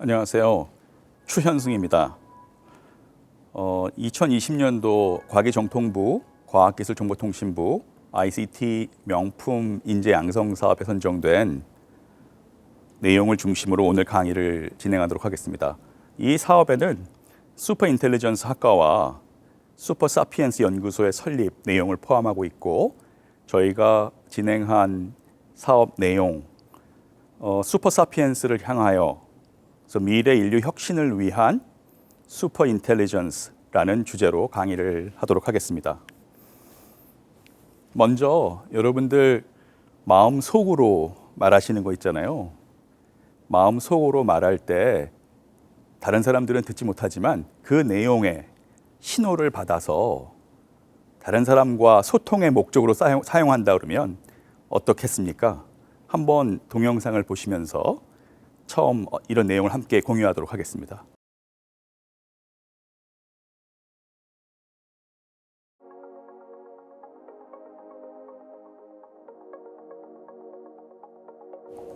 안녕하세요. 추현승입니다. 2020년도 과기정통부 과학기술정보통신부 ICT 명품 인재 양성 사업에 선정된 내용을 중심으로 오늘 강의를 진행하도록 하겠습니다. 이 사업에는 슈퍼인텔리전스 학과와 슈퍼사피엔스 연구소의 설립 내용을 포함하고 있고, 저희가 진행한 사업 내용, 슈퍼사피엔스를 향하여 미래 인류 혁신을 위한 슈퍼인텔리전스라는 주제로 강의를 하도록 하겠습니다. 먼저 여러분들 마음속으로 말하시는 거 있잖아요. 마음속으로 말할 때 다른 사람들은 듣지 못하지만 그 내용에 신호를 받아서 다른 사람과 소통의 목적으로 사용한다 그러면 어떻겠습니까? 한번 동영상을 보시면서 처음 이런 내용을 함께 공유하도록 하겠습니다.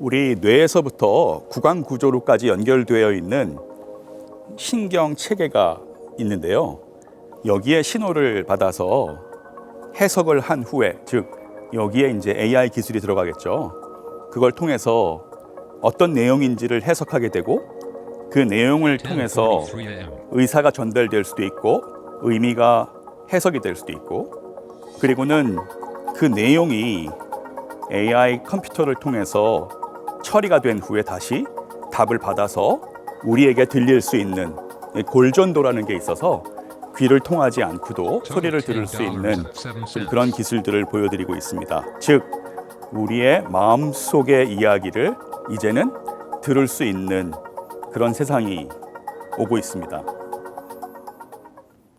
우리 뇌에서부터 구강 구조로까지 연결되어 있는 신경 체계가 있는데요. 여기에 신호를 받아서 해석을 한 후에, 즉 여기에 이제 AI 기술이 들어가겠죠. 그걸 통해서 어떤 내용인지를 해석하게 되고, 그 내용을 통해서 의사가 전달될 수도 있고 의미가 해석이 될 수도 있고, 그리고는 그 내용이 AI 컴퓨터를 통해서 처리가 된 후에 다시 답을 받아서 우리에게 들릴 수 있는 골전도라는 게 있어서 귀를 통하지 않고도 소리를 들을 수 있는 그런 기술들을 보여드리고 있습니다. 즉, 우리의 마음속의 이야기를 이제는 들을 수 있는 그런 세상이 오고 있습니다.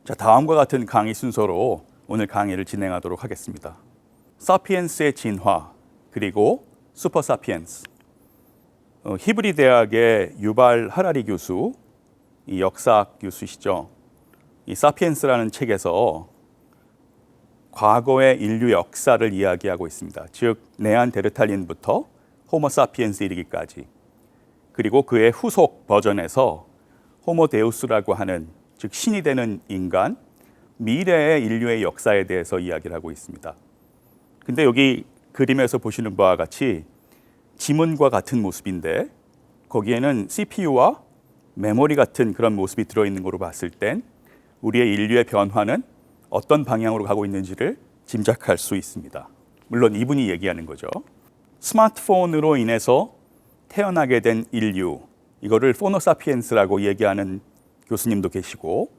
자, 다음과 같은 강의 순서로 오늘 강의를 진행하도록 하겠습니다. 사피엔스의 진화, 그리고 슈퍼사피엔스. 히브리 대학의 유발 하라리 교수, 이 역사학 교수시죠. 이 사피엔스라는 책에서 과거의 인류 역사를 이야기하고 있습니다. 즉, 네안데르탈린부터 호모사피엔스 이르기까지, 그리고 그의 후속 버전에서 호모데우스라고 하는, 즉 신이 되는 인간, 미래의 인류의 역사에 대해서 이야기를 하고 있습니다. 근데 여기 그림에서 보시는 바와 같이 지문과 같은 모습인데, 거기에는 CPU와 메모리 같은 그런 모습이 들어있는 거로 봤을 땐 우리의 인류의 변화는 어떤 방향으로 가고 있는지를 짐작할 수 있습니다. 물론 이분이 얘기하는 거죠. 스마트폰으로 인해서 태어나게 된 인류, 이거를 포노사피엔스라고 얘기하는 교수님도 계시고,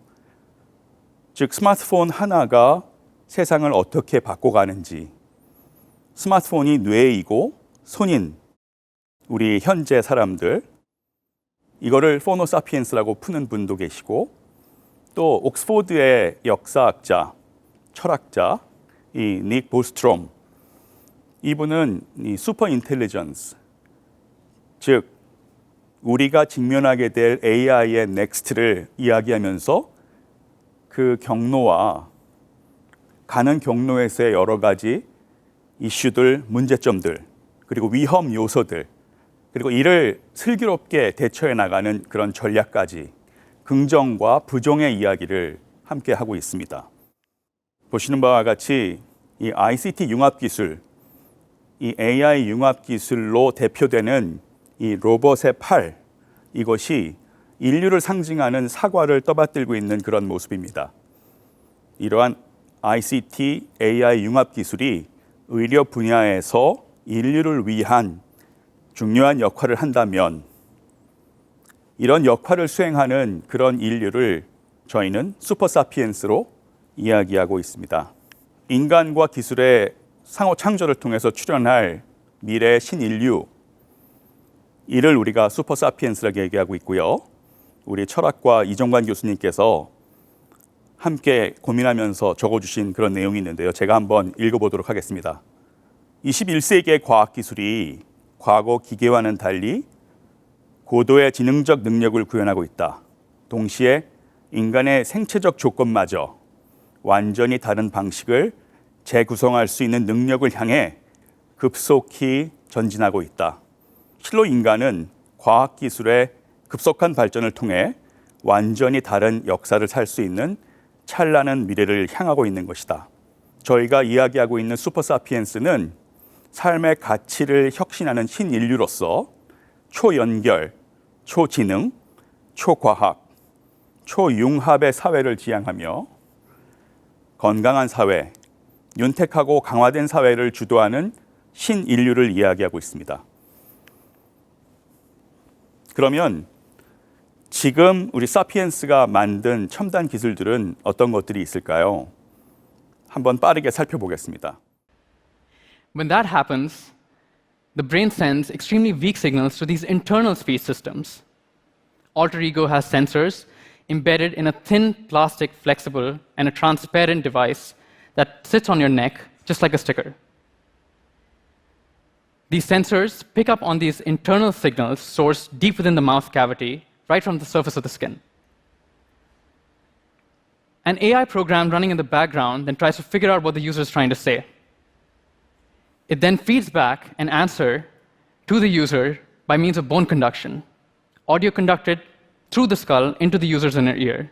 즉 스마트폰 하나가 세상을 어떻게 바꿔가는지, 스마트폰이 뇌이고 손인 우리 현재 사람들, 이거를 포노사피엔스라고 푸는 분도 계시고, 또 옥스포드의 역사학자, 철학자 이 닉 보스트롬, 이분은 이 슈퍼인텔리전스, 즉 우리가 직면하게 될 AI의 넥스트를 이야기하면서 그 경로와 가는 경로에서의 여러 가지 이슈들, 문제점들, 그리고 위험 요소들, 그리고 이를 슬기롭게 대처해 나가는 그런 전략까지 긍정과 부정의 이야기를 함께 하고 있습니다. 보시는 바와 같이 이 ICT 융합 기술, 이 AI 융합 기술로 대표되는 이 로봇의 팔, 이것이 인류를 상징하는 사과를 떠받들고 있는 그런 모습입니다. 이러한 ICT, AI 융합 기술이 의료 분야에서 인류를 위한 중요한 역할을 한다면, 이런 역할을 수행하는 그런 인류를 저희는 슈퍼사피엔스로 이야기하고 있습니다. 인간과 기술의 상호 창조를 통해서 출현할 미래의 신인류, 이를 우리가 슈퍼사피엔스라고 얘기하고 있고요. 우리 철학과 이정관 교수님께서 함께 고민하면서 적어주신 그런 내용이 있는데요. 제가 한번 읽어보도록 하겠습니다. 21세기의 과학기술이 과거 기계와는 달리 고도의 지능적 능력을 구현하고 있다. 동시에 인간의 생체적 조건마저 완전히 다른 방식을 재구성할 수 있는 능력을 향해 급속히 전진하고 있다. 실로 인간은 과학기술의 급속한 발전을 통해 완전히 다른 역사를 살 수 있는 찬란한 미래를 향하고 있는 것이다. 저희가 이야기하고 있는 슈퍼사피엔스는 삶의 가치를 혁신하는 신인류로서 초연결, 초지능, 초과학, 초융합의 사회를 지향하며 건강한 사회, 윤택하고 강화된 사회를 주도하는 신인류를 이야기하고 있습니다. 그러면 지금 우리 사피엔스가 만든 첨단 기술들은 어떤 것들이 있을까요? 한번 빠르게 살펴보겠습니다. When that happens, the brain sends extremely weak signals to these internal speech systems. Alter Ego has sensors embedded in a thin plastic, flexible, and a transparent device that sits on your neck, just like a sticker. These sensors pick up on these internal signals sourced deep within the mouth cavity, right from the surface of the skin. An AI program running in the background then tries to figure out what the user is trying to say. It then feeds back an answer to the user by means of bone conduction, audio conducted through the skull into the user's inner ear,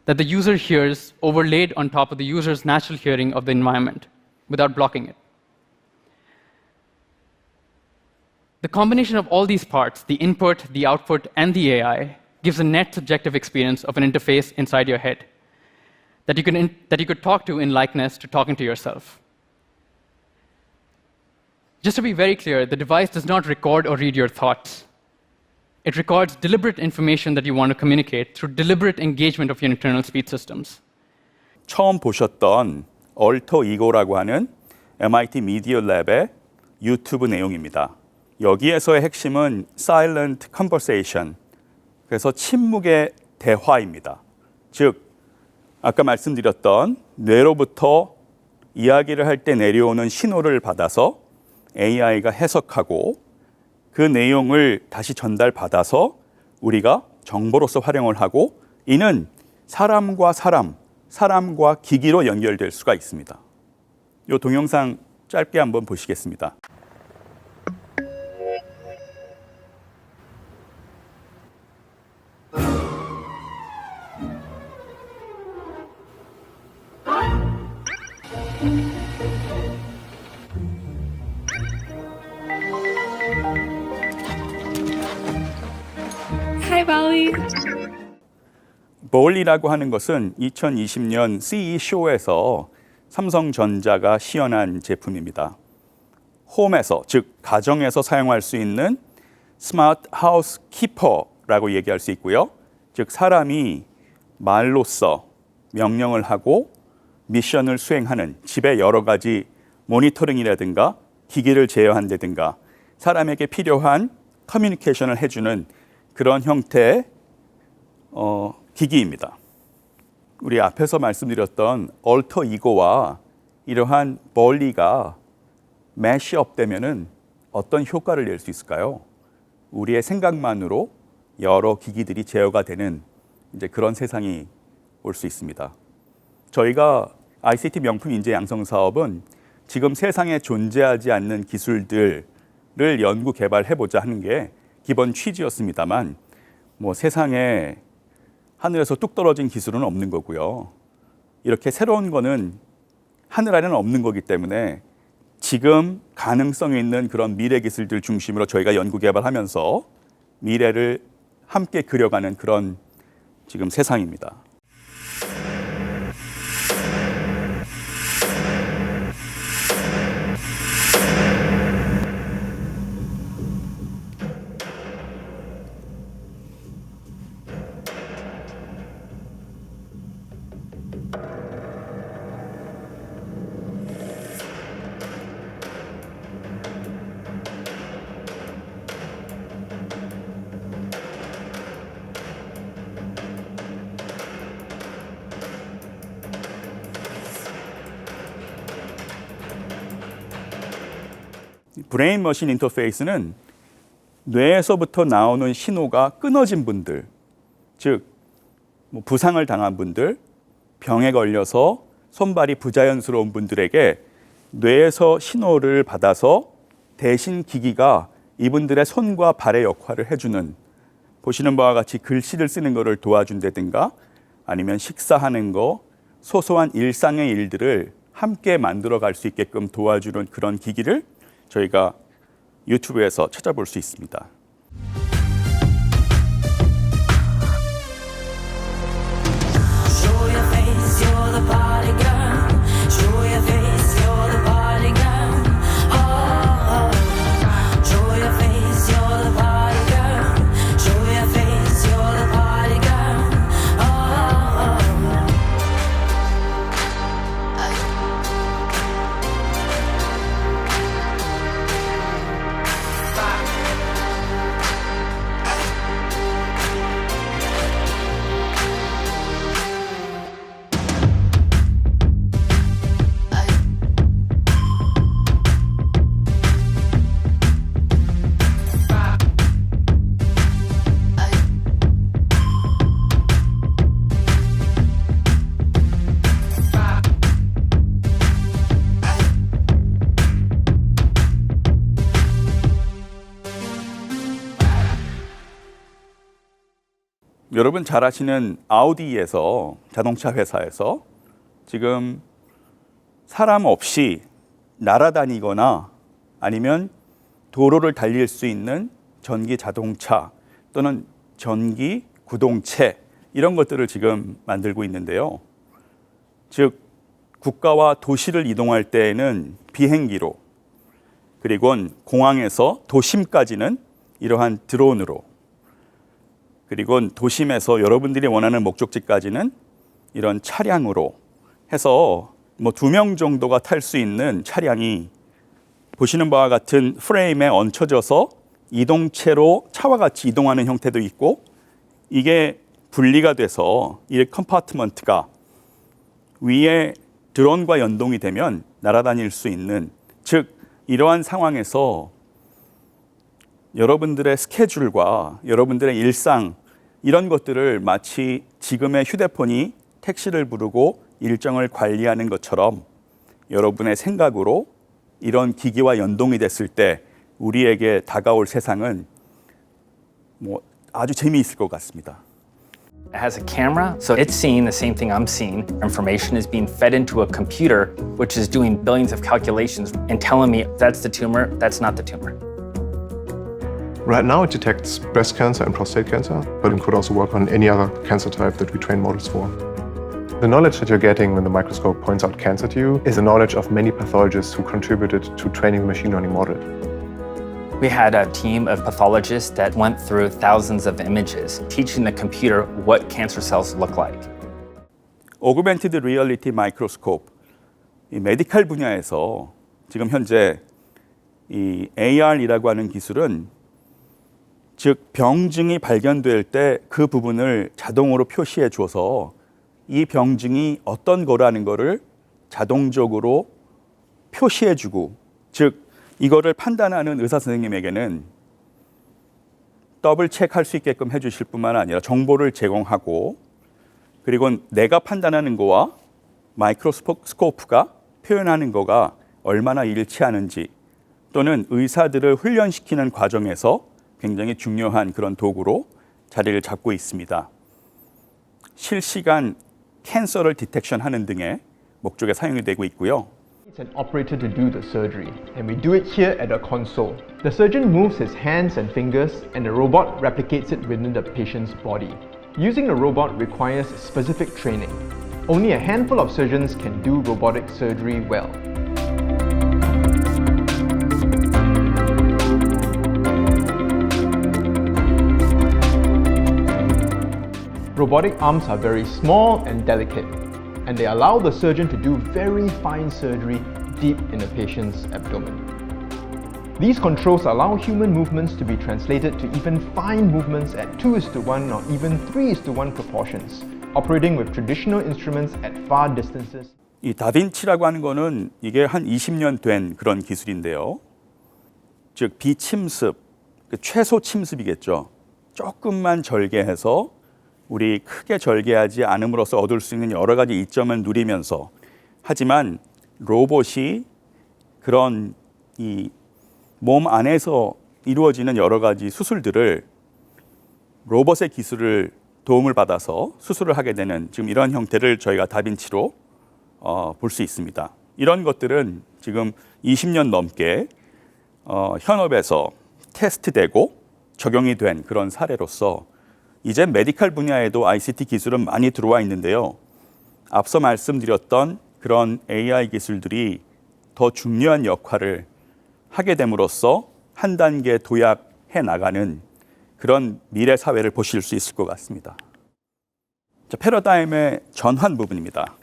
that the user hears overlaid on top of the user's natural hearing of the environment without blocking it. The combination of all these parts, the input, the output, and the AI, gives a net subjective experience of an interface inside your head that you could talk to in likeness to talking to yourself. Just to be very clear, the device does not record or read your thoughts. It records deliberate information that you want to communicate through deliberate engagement of your internal speech systems. 처음 보셨던 얼터 이고라고 하는 MIT 미디어 랩의 유튜브 내용입니다. 여기에서의 핵심은 silent conversation, 그래서 침묵의 대화입니다. 즉, 아까 말씀드렸던 뇌로부터 이야기를 할 때 내려오는 신호를 받아서 AI가 해석하고 그 내용을 다시 전달받아서 우리가 정보로서 활용을 하고 이는 사람과 사람, 사람과 기기로 연결될 수가 있습니다. 이 동영상 짧게 한번 보시겠습니다. Hi, Valley. 볼리라고 하는 것은 2020년 CE 쇼에서 삼성전자가 시연한 제품입니다. 홈에서, 즉 가정에서 사용할 수 있는 스마트 하우스 키퍼라고 얘기할 수 있고요. 즉 사람이 말로써 명령을 하고 미션을 수행하는 집의 여러 가지 모니터링이라든가 기기를 제어한다든가 사람에게 필요한 커뮤니케이션을 해주는 그런 형태의 기기입니다. 우리 앞에서 말씀드렸던 얼터 이고와 이러한 볼리가 매시업 되면은 어떤 효과를 낼 수 있을까요? 우리의 생각만으로 여러 기기들이 제어가 되는 이제 그런 세상이 올 수 있습니다. 저희가 ICT 명품 인재 양성 사업은 지금 세상에 존재하지 않는 기술들을 연구 개발해 보자 하는 게 기본 취지였습니다만 뭐 세상에 하늘에서 뚝 떨어진 기술은 없는 거고요. 이렇게 새로운 거는 하늘 아래는 없는 거기 때문에 지금 가능성이 있는 그런 미래 기술들 중심으로 저희가 연구 개발하면서 미래를 함께 그려가는 그런 지금 세상입니다. 브레인 머신 인터페이스는 뇌에서부터 나오는 신호가 끊어진 분들, 즉 부상을 당한 분들, 병에 걸려서 손발이 부자연스러운 분들에게 뇌에서 신호를 받아서 대신 기기가 이분들의 손과 발의 역할을 해주는 보시는 바와 같이 글씨를 쓰는 것을 도와준다든가 아니면 식사하는 거, 소소한 일상의 일들을 함께 만들어 갈 수 있게끔 도와주는 그런 기기를 저희가 유튜브에서 찾아볼 수 있습니다. 여러분 잘 아시는 아우디에서 자동차 회사에서 지금 사람 없이 날아다니거나 아니면 도로를 달릴 수 있는 전기 자동차 또는 전기 구동체 이런 것들을 지금 만들고 있는데요. 즉 국가와 도시를 이동할 때에는 비행기로 그리고 공항에서 도심까지는 이러한 드론으로 그리고 도심에서 여러분들이 원하는 목적지까지는 이런 차량으로 해서 뭐 2명 정도가 탈 수 있는 차량이 보시는 바와 같은 프레임에 얹혀져서 이동체로 차와 같이 이동하는 형태도 있고 이게 분리가 돼서 이 컴파트먼트가 위에 드론과 연동이 되면 날아다닐 수 있는 즉 이러한 상황에서 여러분들의 스케줄과 여러분들의 일상 이런 것들을 마치 지금의 휴대폰이 택시를 부르고 일정을 관리하는 것처럼 여러분의 생각으로 이런 기기와 연동이 됐을 때 우리에게 다가올 세상은 뭐 아주 재미있을 것 같습니다. It has a camera, so it's seeing the same thing I'm seeing. Information is being fed into a computer, which is doing billions of calculations and telling me that's the tumor, that's not the tumor. Right now it detects breast cancer and prostate cancer, but it could also work on any other cancer type that we train models for. The knowledge that you're getting when the microscope points out cancer to you is the knowledge of many pathologists who contributed to training the machine learning model. We had a team of pathologists that went through thousands of images, teaching the computer what cancer cells look like. 오그멘티드 리얼리티 마이크로스코프 이 메디컬 분야에서 지금 현재 이 AR이라고 하는 기술은 즉 병증이 발견될 때 그 부분을 자동으로 표시해 줘서 이 병증이 어떤 거라는 거를 자동적으로 표시해 주고 즉 이거를 판단하는 의사 선생님에게는 더블 체크할 수 있게끔 해 주실 뿐만 아니라 정보를 제공하고 그리고 내가 판단하는 거와 마이크로스코프가 표현하는 거가 얼마나 일치하는지 또는 의사들을 훈련시키는 과정에서 굉장히 중요한 그런 도구로 자리를 잡고 있습니다. 실시간 캔서를 디텍션하는 등의 목적에 사용이 되고 있고요. It's an operator to do the surgery, and we do it here at a console. The surgeon moves his hands and fingers, and the robot replicates it within the patient's body. Using the robot requires specific training. Only a handful of surgeons can do robotic surgery well. Robotic arms are very small and delicate, and they allow the surgeon to do very fine surgery deep in a patient's abdomen. These controls allow human movements to be translated to even fine movements at 2:1 or even 3:1 proportions, operating with traditional instruments at far distances. 이 다빈치라고 하는 거는 이게 한 20년 된 그런 기술인데요. 즉 비침습, 최소 침습이겠죠. 조금만 절개해서 우리 크게 절개하지 않음으로써 얻을 수 있는 여러 가지 이점을 누리면서 하지만 로봇이 그런 이 몸 안에서 이루어지는 여러 가지 수술들을 로봇의 기술을 도움을 받아서 수술을 하게 되는 지금 이런 형태를 저희가 다빈치로 볼 수 있습니다. 이런 것들은 지금 20년 넘게 현업에서 테스트되고 적용이 된 그런 사례로서 이제 메디컬 분야에도 ICT 기술은 많이 들어와 있는데요. 앞서 말씀드렸던 그런 AI 기술들이 더 중요한 역할을 하게 됨으로써 한 단계 도약해 나가는 그런 미래 사회를 보실 수 있을 것 같습니다. 자, 패러다임의 전환 부분입니다.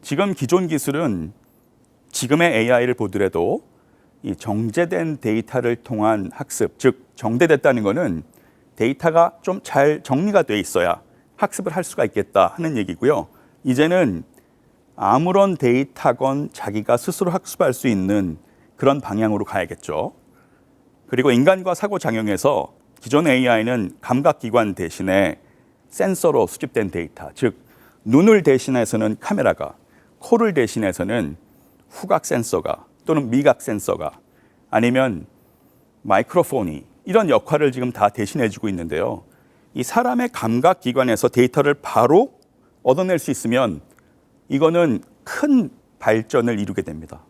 지금 기존 기술은 지금의 AI를 보더라도 이 정제된 데이터를 통한 학습, 즉 정제됐다는 것은 데이터가 좀 잘 정리가 돼 있어야 학습을 할 수가 있겠다 하는 얘기고요. 이제는 아무런 데이터건 자기가 스스로 학습할 수 있는 그런 방향으로 가야겠죠. 그리고 인간과 상호작용해서 기존 AI는 감각기관 대신에 센서로 수집된 데이터, 즉 눈을 대신해서는 카메라가, 코를 대신해서는 후각 센서가 또는 미각 센서가 아니면 마이크로폰이 이런 역할을 지금 다 대신해주고 있는데요. 이 사람의 감각기관에서 데이터를 바로 얻어낼 수 있으면 이거는 큰 발전을 이루게 됩니다.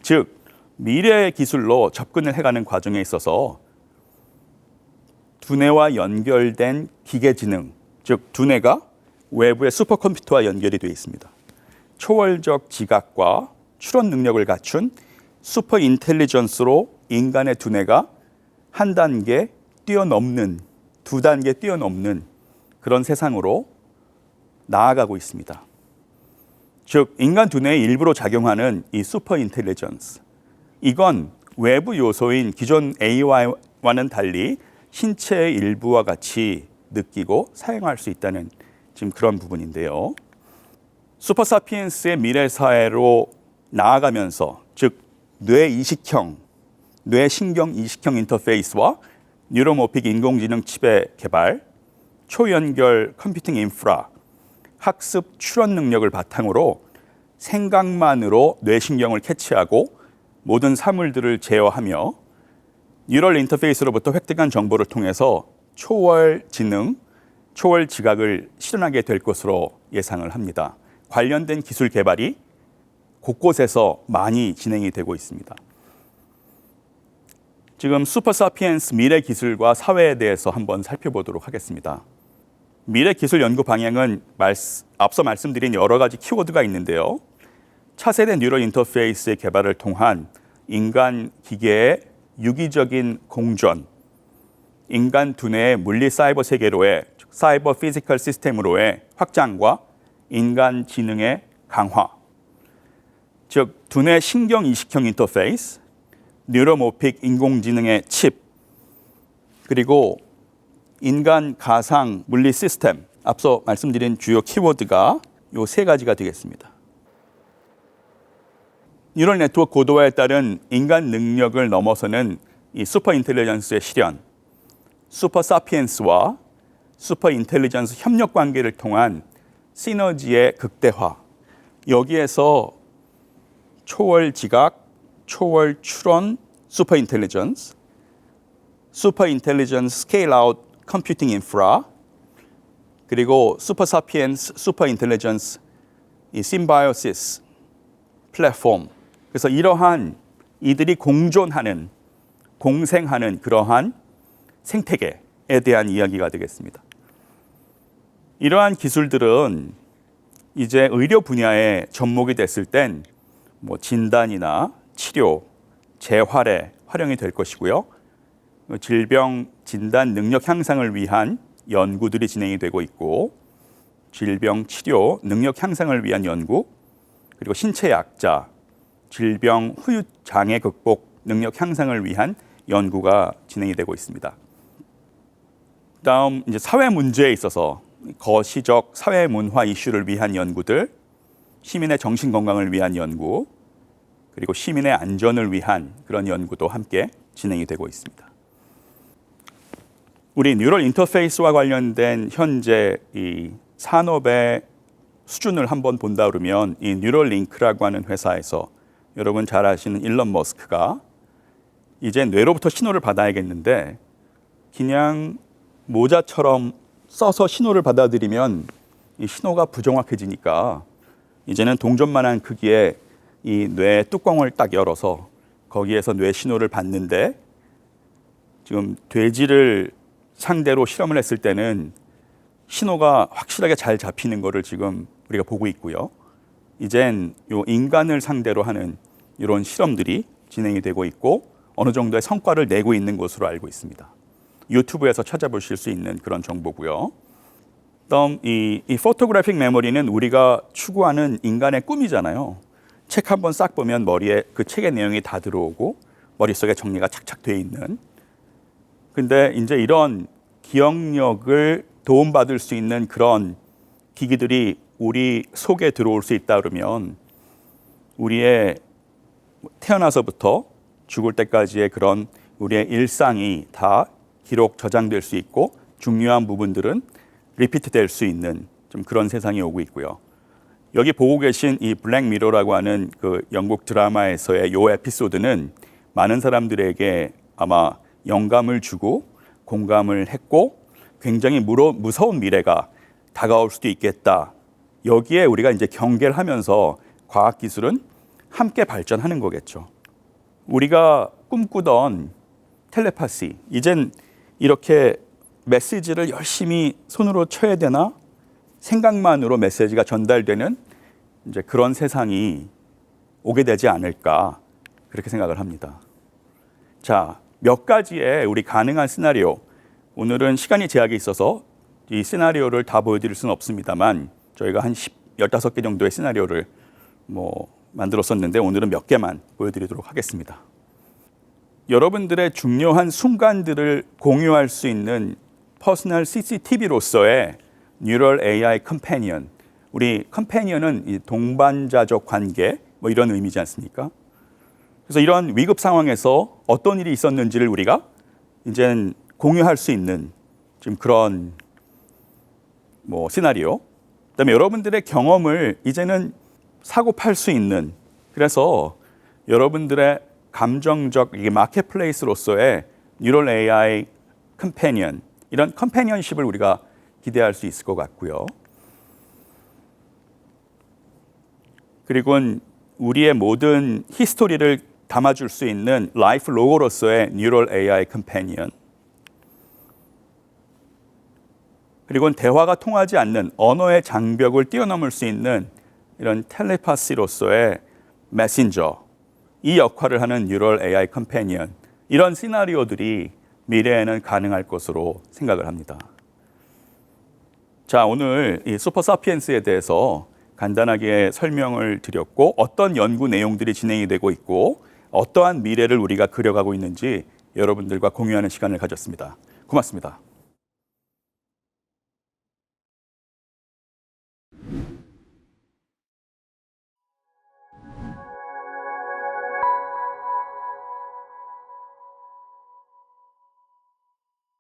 즉 미래의 기술로 접근을 해가는 과정에 있어서 두뇌와 연결된 기계지능, 즉 두뇌가 외부의 슈퍼컴퓨터와 연결이 되어 있습니다. 초월적 지각과 추론 능력을 갖춘 슈퍼 인텔리전스로 인간의 두뇌가 한 단계 뛰어넘는, 두 단계 뛰어넘는 그런 세상으로 나아가고 있습니다. 즉 인간 두뇌의 일부로 작용하는 이 슈퍼 인텔리전스, 이건 외부 요소인 기존 AI와는 달리 신체의 일부와 같이 느끼고 사용할 수 있다는 지금 그런 부분인데요. 슈퍼사피엔스의 미래 사회로 나아가면서 즉 뇌 이식형, 뇌신경 이식형 인터페이스와 뉴로모픽 인공지능 칩의 개발, 초연결 컴퓨팅 인프라, 학습 추론 능력을 바탕으로 생각만으로 뇌신경을 캐치하고 모든 사물들을 제어하며 뉴럴 인터페이스로부터 획득한 정보를 통해서 초월 지능, 초월 지각을 실현하게 될 것으로 예상을 합니다. 관련된 기술 개발이 곳곳에서 많이 진행이 되고 있습니다. 지금 슈퍼사피엔스 미래 기술과 사회에 대해서 한번 살펴보도록 하겠습니다. 미래 기술 연구 방향은 앞서 말씀드린 여러 가지 키워드가 있는데요. 차세대 뉴럴 인터페이스의 개발을 통한 인간 기계의 유기적인 공존, 인간 두뇌의 물리 사이버 세계로의 사이버 피지컬 시스템으로의 확장과 인간 지능의 강화, 즉 두뇌 신경 이식형 인터페이스, 뉴로모픽 인공지능의 칩, 그리고 인간 가상 물리 시스템, 앞서 말씀드린 주요 키워드가 이 세 가지가 되겠습니다. 뉴럴 네트워크 고도화에 따른 인간 능력을 넘어서는 이 슈퍼 인텔리전스의 실현, 슈퍼 사피엔스와 슈퍼 인텔리전스 협력 관계를 통한 시너지의 극대화, 여기에서 초월 지각, 초월 추론, 슈퍼 인텔리전스 스케일 아웃 컴퓨팅 인프라, 그리고 슈퍼 사피엔스, 슈퍼 인텔리전스 이 심바이오시스 플랫폼, 그래서 이러한 이들이 공존하는, 공생하는 그러한 생태계에 대한 이야기가 되겠습니다. 이러한 기술들은 이제 의료 분야에 접목이 됐을 땐 뭐 진단이나 치료, 재활에 활용이 될 것이고요. 질병 진단 능력 향상을 위한 연구들이 진행이 되고 있고, 질병 치료 능력 향상을 위한 연구, 그리고 신체 약자, 질병 후유 장애 극복 능력 향상을 위한 연구가 진행이 되고 있습니다. 다음 이제 사회 문제에 있어서 거시적 사회 문화 이슈를 위한 연구들, 시민의 정신 건강을 위한 연구, 그리고 시민의 안전을 위한 그런 연구도 함께 진행이 되고 있습니다. 우리 뉴럴 인터페이스와 관련된 현재 이 산업의 수준을 한번 본다 그러면 이 뉴럴링크라고 하는 회사에서 여러분 잘 아시는 일론 머스크가 이제 뇌로부터 신호를 받아야겠는데 그냥 모자처럼 써서 신호를 받아들이면 이 신호가 부정확해지니까 이제는 동전만한 크기의 이 뇌 뚜껑을 딱 열어서 거기에서 뇌 신호를 받는데 지금 돼지를 상대로 실험을 했을 때는 신호가 확실하게 잘 잡히는 거를 지금 우리가 보고 있고요. 이젠 요 인간을 상대로 하는 이런 실험들이 진행이 되고 있고 어느 정도의 성과를 내고 있는 것으로 알고 있습니다. 유튜브에서 찾아보실 수 있는 그런 정보고요. 다음 이 포토그래픽 메모리는 우리가 추구하는 인간의 꿈이잖아요. 책 한 번 싹 보면 머리에 그 책의 내용이 다 들어오고 머릿속에 정리가 착착 돼 있는. 근데 이제 이런 기억력을 도움받을 수 있는 그런 기기들이 우리 속에 들어올 수 있다 그러면 우리의 태어나서부터 죽을 때까지의 그런 우리의 일상이 다 기록 저장될 수 있고 중요한 부분들은 리피트 될 수 있는 좀 그런 세상이 오고 있고요. 여기 보고 계신 이 블랙 미러라고 하는 그 영국 드라마에서의 요 에피소드는 많은 사람들에게 아마 영감을 주고 공감을 했고 굉장히 무서운 미래가 다가올 수도 있겠다. 여기에 우리가 이제 경계를 하면서 과학기술은 함께 발전하는 거겠죠. 우리가 꿈꾸던 텔레파시, 이젠 이렇게 메시지를 열심히 손으로 쳐야 되나? 생각만으로 메시지가 전달되는 이제 그런 세상이 오게 되지 않을까 그렇게 생각을 합니다. 자, 몇 가지의 우리 가능한 시나리오. 오늘은 시간이 제약이 있어서 이 시나리오를 다 보여드릴 수는 없습니다만 저희가 한 15개 정도의 시나리오를 만들었었는데 오늘은 몇 개만 보여드리도록 하겠습니다. 여러분들의 중요한 순간들을 공유할 수 있는 퍼스널 CCTV로서의 뉴럴 AI 컴패니언. 우리 컴패니언은 이 동반자적 관계 이런 의미지 않습니까? 그래서 이런 위급 상황에서 어떤 일이 있었는지를 우리가 이젠 공유할 수 있는 지금 그런 시나리오. 그다음에 여러분들의 경험을 이제는 사고 팔 수 있는, 그래서 여러분들의 감정적 마켓플레이스로서의 뉴럴 AI 컴패니언, 이런 컴패니언십을 우리가 기대할 수 있을 것 같고요. 그리고 우리의 모든 히스토리를 담아줄 수 있는 라이프 로고로서의 뉴럴 AI 컴패니언. 그리고 대화가 통하지 않는 언어의 장벽을 뛰어넘을 수 있는 이런 텔레파시로서의 메신저, 이 역할을 하는 뉴럴 AI 컴패니언, 이런 시나리오들이 미래에는 가능할 것으로 생각을 합니다. 자, 오늘 이 슈퍼사피엔스에 대해서 간단하게 설명을 드렸고 어떤 연구 내용들이 진행이 되고 있고 어떠한 미래를 우리가 그려가고 있는지 여러분들과 공유하는 시간을 가졌습니다. 고맙습니다.